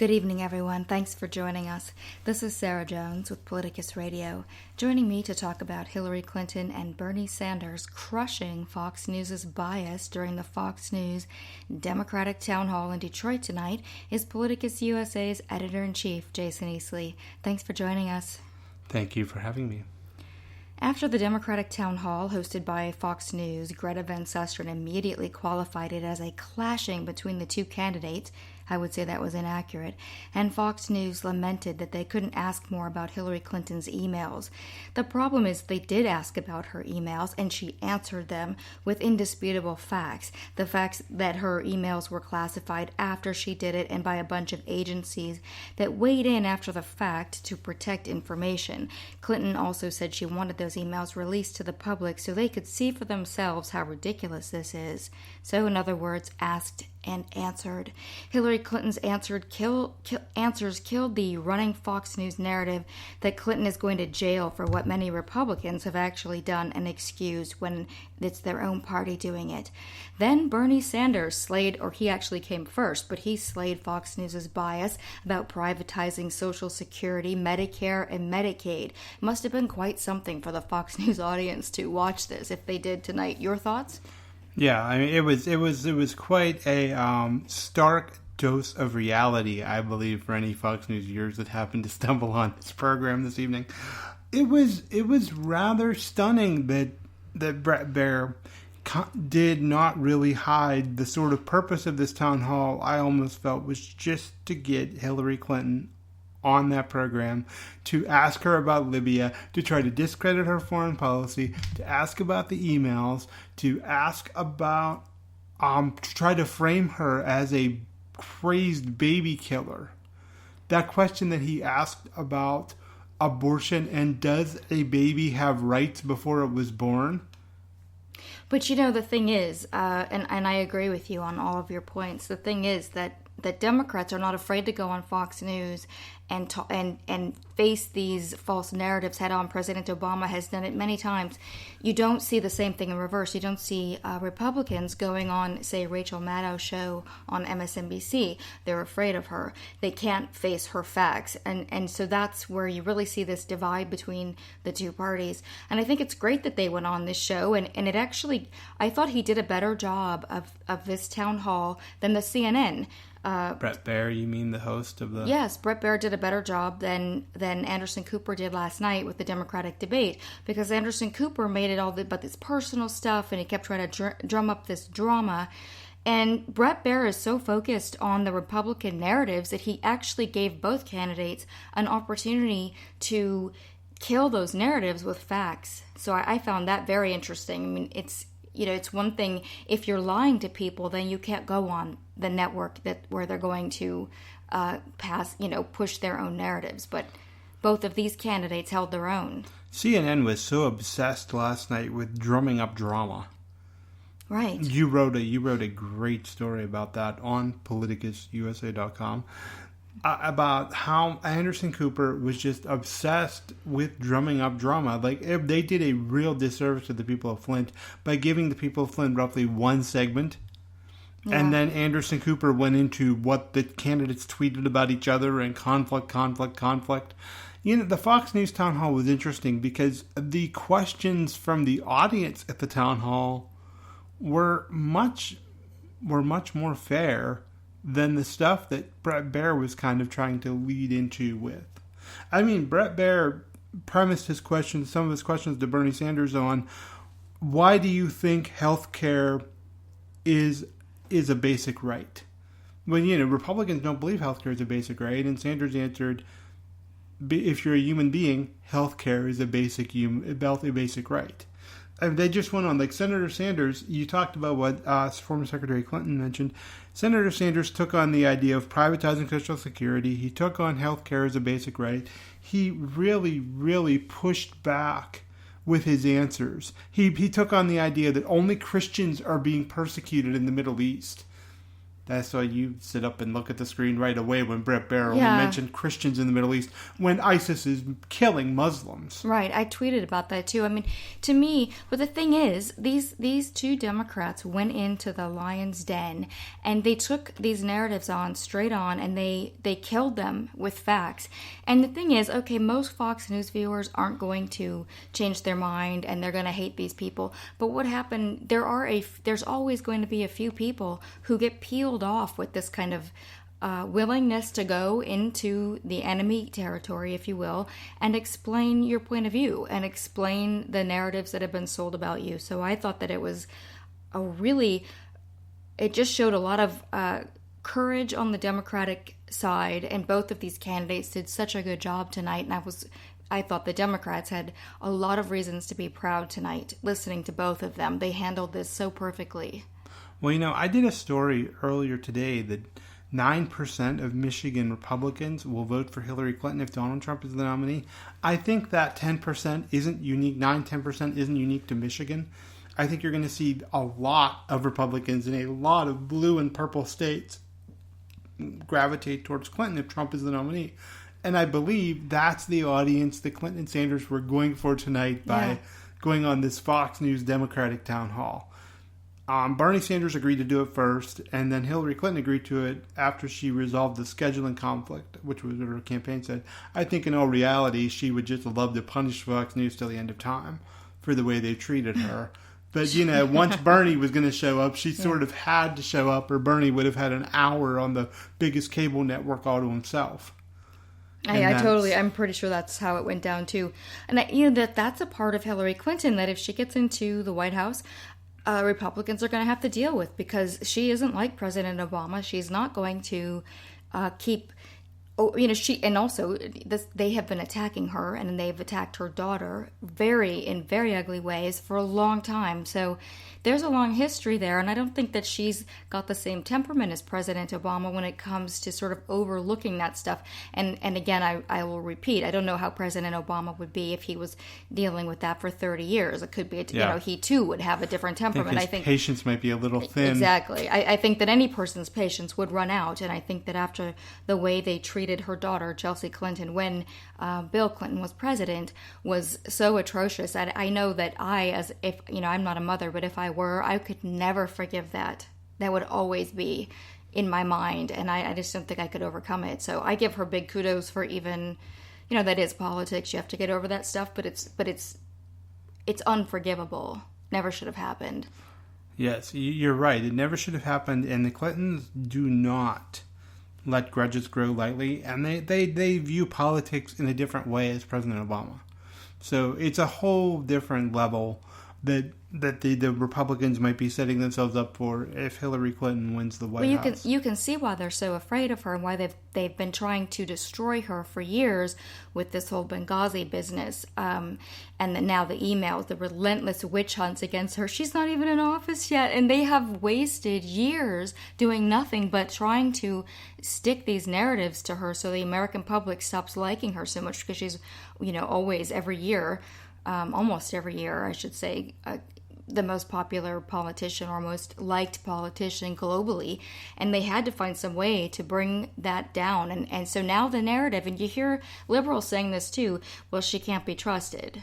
Good evening, everyone. Thanks for joining us. This is Sarah Jones with Politicus Radio. Joining me to talk about Hillary Clinton and Bernie Sanders crushing Fox News' bias during the Fox News Democratic Town Hall in Detroit tonight is Politicus USA's editor-in-chief, Jason Easley. Thanks for joining us. Thank you for having me. After the Democratic Town Hall hosted by Fox News, Greta Van Susteren immediately qualified it as a clashing between the two candidates. I would say that was inaccurate, and Fox News lamented that they couldn't ask more about Hillary Clinton's emails. The problem is they did ask about her emails, and she answered them with indisputable facts. The facts that her emails were classified after she did it and by a bunch of agencies that weighed in after the fact to protect information. Clinton also said she wanted those emails released to the public so they could see for themselves how ridiculous this is. So, in other words, asked and answered. Hillary Clinton's answers killed the running Fox News narrative that Clinton is going to jail for what many Republicans have actually done and excused when it's their own party doing it. Then Bernie Sanders slayed, or he actually came first, but he slayed Fox News' bias about privatizing Social Security, Medicare, and Medicaid. Must have been quite something for the Fox News audience to watch this if they did tonight. Your thoughts? Yeah, I mean, it was quite a stark dose of reality, I believe, for any Fox News viewers that happened to stumble on this program this evening. It was rather stunning that Bret Baier did not really hide the sort of purpose of this town hall. I almost felt was just to get Hillary Clinton on that program, to ask her about Libya, to try to discredit her foreign policy, to ask about the emails, to ask about, to try to frame her as a crazed baby killer. That question that he asked about abortion and does a baby have rights before it was born? But you know, the thing is, and I agree with you on all of your points, the thing is that Democrats are not afraid to go on Fox News and face these false narratives head on. President Obama has done it many times. You don't see the same thing in reverse. You don't see Republicans going on, say, Rachel Maddow's show on MSNBC. They're afraid of her. They can't face her facts. And so that's where you really see this divide between the two parties. And I think it's great that they went on this show. And it actually, I thought he did a better job of this town hall than the CNN. Bret Baier, you mean the host of the... Yes, Bret Baier did a better job than Anderson Cooper did last night with the Democratic debate, because Anderson Cooper made it all about this personal stuff, and he kept trying to drum up this drama. And Bret Baier is so focused on the Republican narratives that he actually gave both candidates an opportunity to kill those narratives with facts. So I found that very interesting. I mean, it's one thing if you're lying to people, then you can't go on the network where they're going to push their own narratives. But both of these candidates held their own. CNN was so obsessed last night with drumming up drama. Right. You wrote a great story about that on politicususa.com. About how Anderson Cooper was just obsessed with drumming up drama. Like, they did a real disservice to the people of Flint by giving the people of Flint roughly one segment. Yeah. And then Anderson Cooper went into what the candidates tweeted about each other and conflict. You know, the Fox News town hall was interesting because the questions from the audience at the town hall were much more fair than the stuff that Bret Baier was kind of trying to lead into with. I mean, Bret Baier premised some of his questions to Bernie Sanders on, why do you think health care is a basic right? When, Republicans don't believe health care is a basic right, and Sanders answered, if you're a human being, health care is a basic right. And they just went on, like Senator Sanders, you talked about what former Secretary Clinton mentioned. Senator Sanders took on the idea of privatizing Social Security. He took on health care as a basic right. He really, really pushed back with his answers. He took on the idea that only Christians are being persecuted in the Middle East. That's why you sit up and look at the screen right away when Brett Barrow Yeah. mentioned Christians in the Middle East when ISIS is killing Muslims. Right, I tweeted about that too. I mean, to me, but the thing is, these two Democrats went into the lion's den and they took these narratives on straight on, and they killed them with facts. And the thing is, okay, most Fox News viewers aren't going to change their mind and they're going to hate these people. But what happened? There's always going to be a few people who get peeled off with this kind of willingness to go into the enemy territory, if you will, and explain your point of view and explain the narratives that have been sold about you. So I thought that it was it just showed a lot of courage on the Democratic side, and both of these candidates did such a good job tonight. And I thought the Democrats had a lot of reasons to be proud tonight, listening to both of them. They handled this so perfectly. Well, I did a story earlier today that 9% of Michigan Republicans will vote for Hillary Clinton if Donald Trump is the nominee. I think that 10% isn't unique. 10% isn't unique to Michigan. I think you're going to see a lot of Republicans in a lot of blue and purple states gravitate towards Clinton if Trump is the nominee. And I believe that's the audience that Clinton and Sanders were going for tonight by going on this Fox News Democratic town hall. Bernie Sanders agreed to do it first, and then Hillary Clinton agreed to it after she resolved the scheduling conflict, which was what her campaign said. I think in all reality, she would just love to punish Fox News till the end of time for the way they treated her. But, once Bernie was going to show up, she sort of had to show up, or Bernie would have had an hour on the biggest cable network all to himself. I'm pretty sure that's how it went down too. And that's a part of Hillary Clinton that if she gets into the White House, Republicans are going to have to deal with, because she isn't like President Obama. She's not going to keep, they have been attacking her, and they've attacked her daughter in very ugly ways for a long time. So there's a long history there, and I don't think that she's got the same temperament as President Obama when it comes to sort of overlooking that stuff. And again, I will repeat, I don't know how President Obama would be if he was dealing with that for 30 years. It could be, he too would have a different temperament. I think patience might be a little thin. Exactly. I think that any person's patience would run out, and I think that after the way they treated her daughter, Chelsea Clinton, when Bill Clinton was president, was so atrocious. I know that I'm not a mother, but if I were, I could never forgive that. That would always be in my mind, and I just don't think I could overcome it. So I give her big kudos for even, that is politics. You have to get over that stuff, but it's unforgivable. Never should have happened. Yes, you're right. It never should have happened, and the Clintons do not let grudges grow lightly, and they view politics in a different way as President Obama. So it's a whole different level that the Republicans might be setting themselves up for if Hillary Clinton wins the White House. You can see why they're so afraid of her and why they've been trying to destroy her for years with this whole Benghazi business, and now the emails, the relentless witch hunts against her. She's not even in office yet, and they have wasted years doing nothing but trying to stick these narratives to her so the American public stops liking her so much, because she's, always every year, almost every year, I should say, the most popular politician or most liked politician globally, and they had to find some way to bring that down. And so now the narrative, and you hear liberals saying this too, well, she can't be trusted.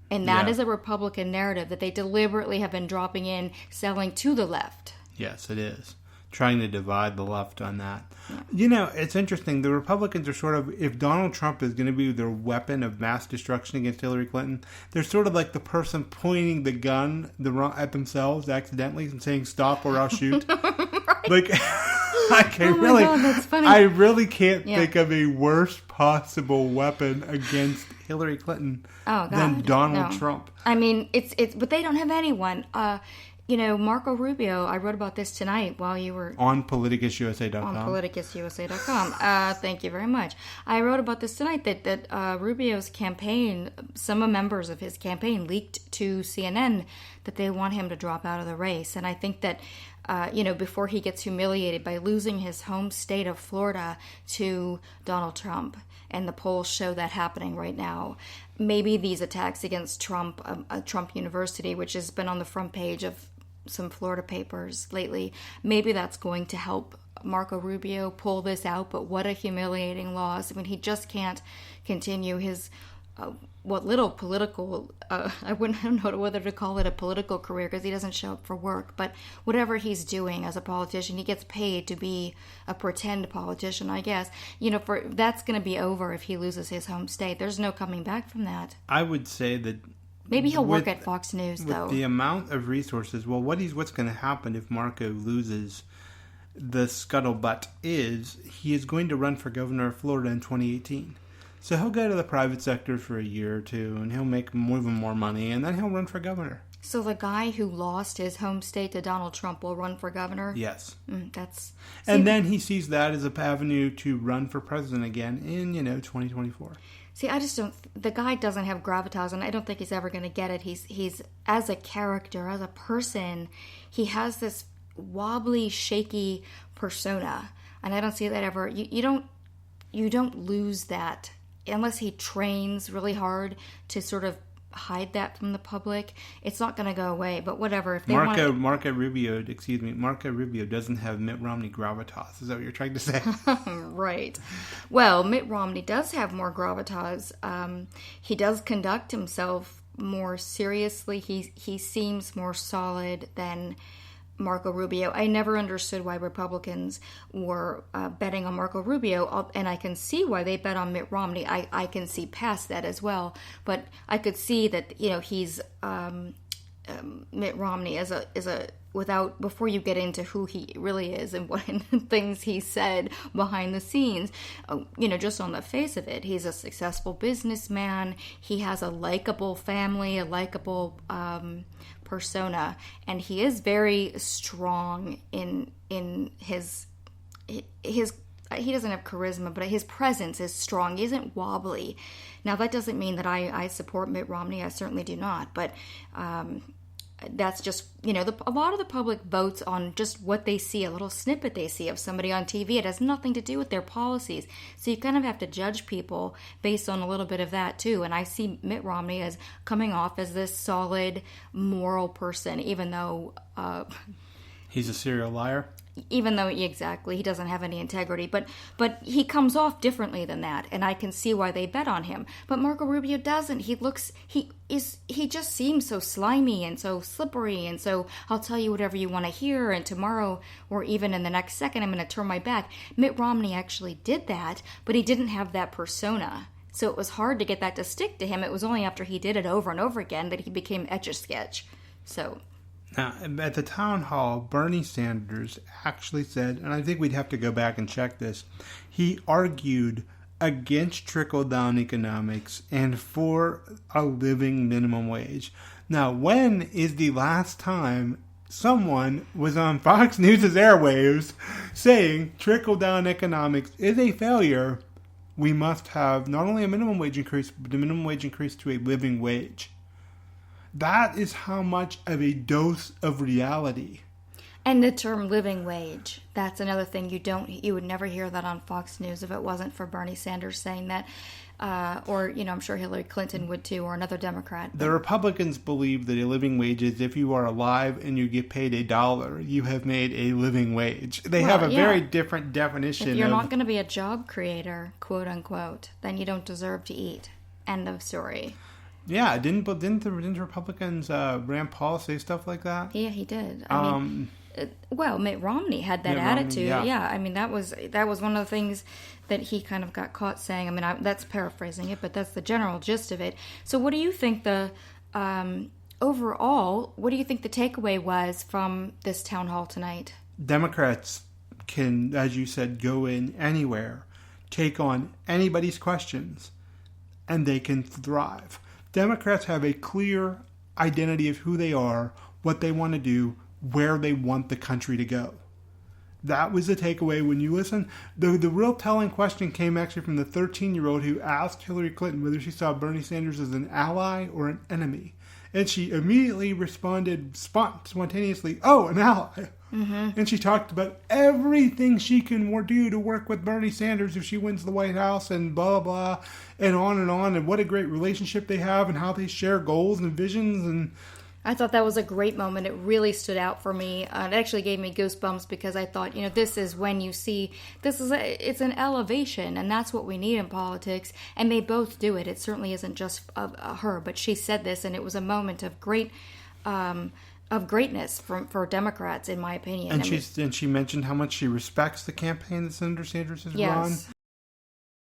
And that is a Republican narrative that they deliberately have been dropping in, selling to the left. Yes, it is. Trying to divide the left on that. Yeah. It's interesting. The Republicans are sort of, if Donald Trump is going to be their weapon of mass destruction against Hillary Clinton, they're sort of like the person pointing the gun at themselves accidentally and saying, stop or I'll shoot. Right. Like, God, that's funny. I really can't think of a worse possible weapon against Hillary Clinton than Donald Trump. I mean, it's but they don't have anyone. Marco Rubio, I wrote about this tonight while you were on politicasusa.com. On politicasusa.com. Thank you very much. I wrote about this tonight that Rubio's campaign, some members of his campaign leaked to CNN that they want him to drop out of the race. And I think that, before he gets humiliated by losing his home state of Florida to Donald Trump, and the polls show that happening right now, maybe these attacks against Trump, Trump University, which has been on the front page of some Florida papers lately, maybe that's going to help Marco Rubio pull this out, but what a humiliating loss. I mean, he just can't continue his what little political, I wouldn't know whether to call it a political career because he doesn't show up for work, but whatever he's doing as a politician, he gets paid to be a pretend politician, I guess. That's going to be over if he loses his home state. There's no coming back from that. I would say that maybe he'll work at Fox News, though. With the amount of resources, well, what's going to happen if Marco loses? The scuttlebutt is he is going to run for governor of Florida in 2018. So he'll go to the private sector for a year or two, and he'll make even more money, and then he'll run for governor. So the guy who lost his home state to Donald Trump will run for governor? Yes. And then he sees that as an avenue to run for president again in, 2024. See, I just don't... The guy doesn't have gravitas, and I don't think he's ever going to get it. He's as a character, as a person, he has this wobbly, shaky persona, and I don't see that ever... You don't lose that unless he trains really hard to sort of hide that from the public. It's not going to go away, but whatever. If they Marco Rubio doesn't have Mitt Romney gravitas. Is that what you're trying to say? Right. Well, Mitt Romney does have more gravitas. He does conduct himself more seriously. He seems more solid than Marco Rubio. I never understood why Republicans were betting on Marco Rubio, and I can see why they bet on Mitt Romney. I can see past that as well, but I could see that he's Mitt Romney as a without before you get into who he really is and what things he said behind the scenes. Just on the face of it, he's a successful businessman. He has a likable family, a likable persona, and he is very strong in his he doesn't have charisma, but his presence is strong. He isn't wobbly. Now, that doesn't mean that I support Mitt Romney. I certainly do not, but that's just, a lot of the public votes on just what they see, a little snippet they see of somebody on TV. It has nothing to do with their policies. So you kind of have to judge people based on a little bit of that too. And I see Mitt Romney as coming off as this solid, moral person, even though... he's a serial liar? Even though, exactly, he doesn't have any integrity. But he comes off differently than that, and I can see why they bet on him. But Marco Rubio doesn't. He just seems so slimy and so slippery, and so I'll tell you whatever you want to hear, and tomorrow, or even in the next second, I'm going to turn my back. Mitt Romney actually did that, but he didn't have that persona. So it was hard to get that to stick to him. It was only after he did it over and over again that he became Etch-a-Sketch. So... Now, at the town hall, Bernie Sanders actually said, and I think we'd have to go back and check this, he argued against trickle-down economics and for a living minimum wage. Now, when is the last time someone was on Fox News' airwaves saying trickle-down economics is a failure? We must have not only a minimum wage increase, but the minimum wage increase to a living wage. That is how much of a dose of reality. And the term living wage, that's another thing you would never hear that on Fox News if it wasn't for Bernie Sanders saying that. Or, I'm sure Hillary Clinton would too, or another Democrat. The Republicans believe that a living wage is if you are alive and you get paid $1, you have made a living wage. They have a very different definition. If you're not going to be a job creator, quote unquote, then you don't deserve to eat. End of story. Yeah, didn't the Republicans, Rand Paul, say stuff like that? Yeah, he did. Mitt Romney had that attitude. Yeah, I mean that was one of the things that he kind of got caught saying. I mean, that's paraphrasing it, but that's the general gist of it. So, what do you think overall? What do you think the takeaway was from this town hall tonight? Democrats can, as you said, go in anywhere, take on anybody's questions, and they can thrive. Democrats have a clear identity of who they are, what they want to do, where they want the country to go. That was the takeaway when you listen. The real telling question came actually from the 13-year-old who asked Hillary Clinton whether she saw Bernie Sanders as an ally or an enemy. And she immediately responded spontaneously, "Oh, an ally." Mm-hmm. And she talked about everything she can do to work with Bernie Sanders if she wins the White House and blah, blah, and on, and what a great relationship they have and how they share goals and visions. And I thought that was a great moment. It really stood out for me. It actually gave me goosebumps because I thought, this is when you see it's an elevation, and that's what we need in politics. And they both do it. It certainly isn't just her, but she said this, and it was a moment of greatness for Democrats, in my opinion. And she mentioned how much she respects the campaign that Senator Sanders has run.